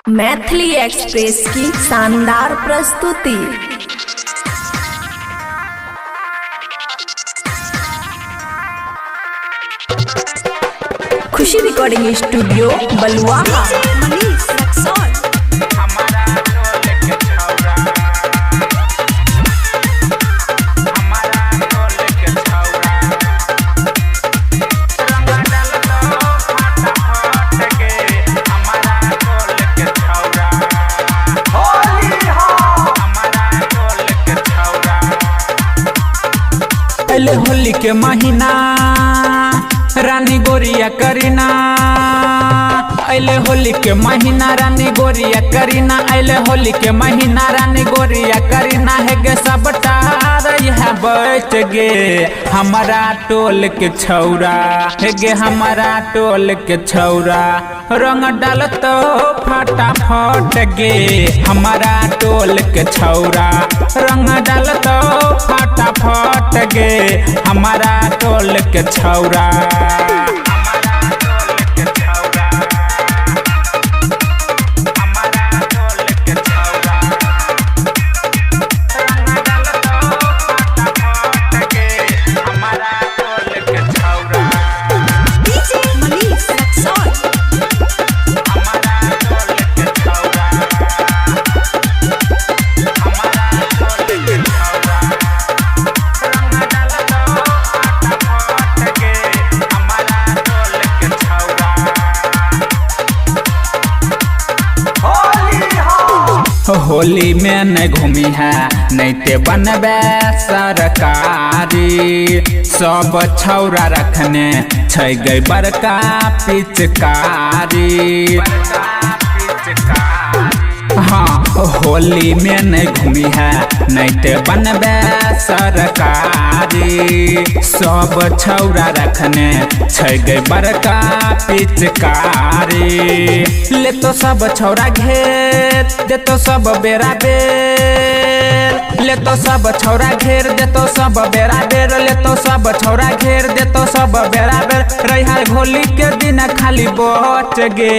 Maithili express की शानदार प्रस्तुति। खुशी रिकॉर्डिंग स्टूडियो बलुआहा। अले होली के महीना रानी गोरिया करीना, अले होली के महीना रानी गोरिया करीना, अले होली के महीना रानी गोरिया करीना है गे सबटा है बैठ गे हमारा टोल के छौरा है गे हमारा टोल के छौरा रंग डाल तो फटाफट गे हमारा टोल के छौरा रंग डाल तो फटाफट गे हमारा टोल के छौरा। होली में नहीं घूमी है नहीं ते बनबे सरकारी, सब छौरा रखने छै गई बड़का पिचकारी। हाँ होली में नहीं घूमी है नहीं ते बनबे सरकारी, सब छौरा रखने छै गई बड़का पिचकारी। ले तो सब छौरा घेर दे तो सब बेरा बेर, ले तो सब छौरा घेर दे तो सब बेरा बेर, ले तो सब छौरा घेर दे तो सब बेरा बेर। रहा होली के दिन खाली बच गे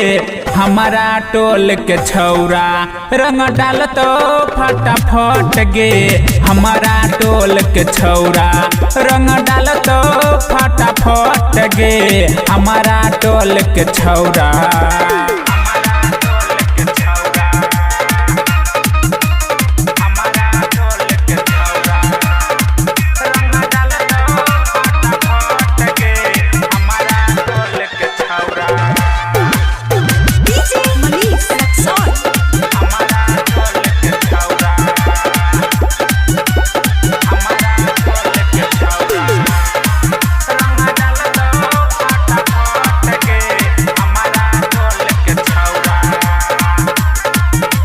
हमारा टोल के छौरा रंग डाल तो फटाफट गे हमारा टोल के छौरा रंग डाल तो फटाफट गे हमारा टोल के छौरा।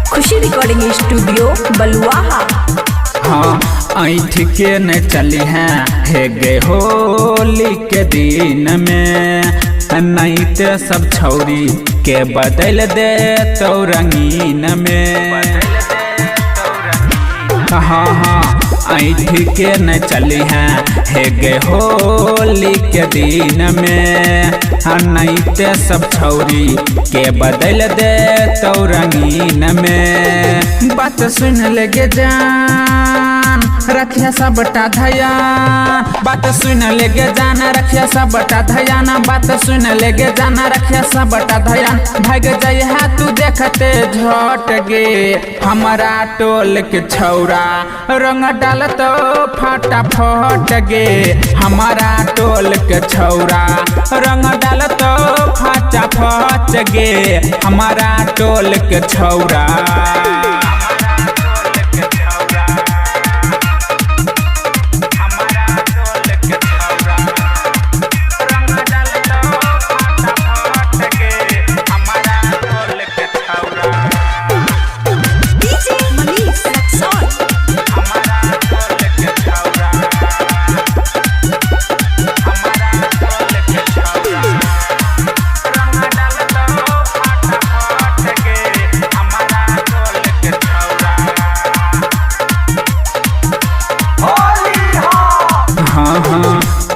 खुशी रिकॉर्डिंग स्टूडियो बलुआहा। हाँ ऐठ के न चली हैं हे गे होली के दिन में, नहीं ते सब छौरी के बदल दे तो रंगीन में। हाँ हाँ ऐठ के न चली हैं हे गे होली के दिन में, नहीं ते सब छौरी के बदल दे तो रंगीन में। बात सुन लेगे जान रखिया सबटा ध्यान, बात सुन लेगे जान रखिया सबटा ध्यान, बात सुन लेगे जान रखिया सबटा ध्यान। भाग जाए है तू देखते झट गे हमारा टोल के छौरा रंग डाल तो फटाफट गे हमारा टोल के छौरा रंग डाल तो फटाफट गे हमारा टोल के छौरा।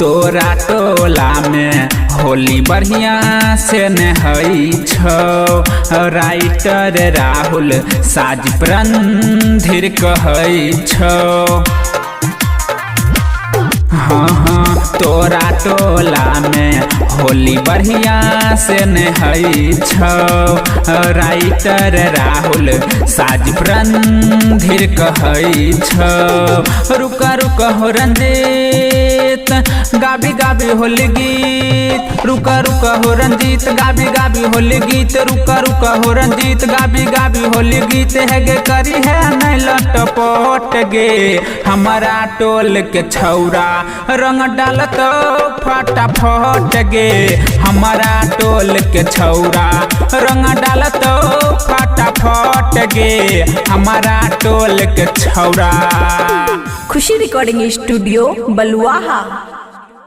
तोरा तो टोला में होली बढ़िया से नहई छौ राइटर राहुल साज प्रंधिर कहै छौ। हाँ तोरा टोला में होली बढ़िया से नहई छौ राइटर राहुल साज प्रंधिर कहै छौ। रुका रुका हो रंजीत गाबी गाबी होली गीत, रुका रुका हो रंजीत गाबी गाबी होली गीत, रुका रुका हो रंजीत गाबी गाबी होली गीत। है गे करी है नहीं लटपट गे हमारा टोल के छौरा रंग डालत फटाफट गे हमारा टोल के छौरा रंग डालत फटाफट गे हमारा टोल के छौरा। खुशी रिकॉर्डिंग स्टूडियो बलुआहा।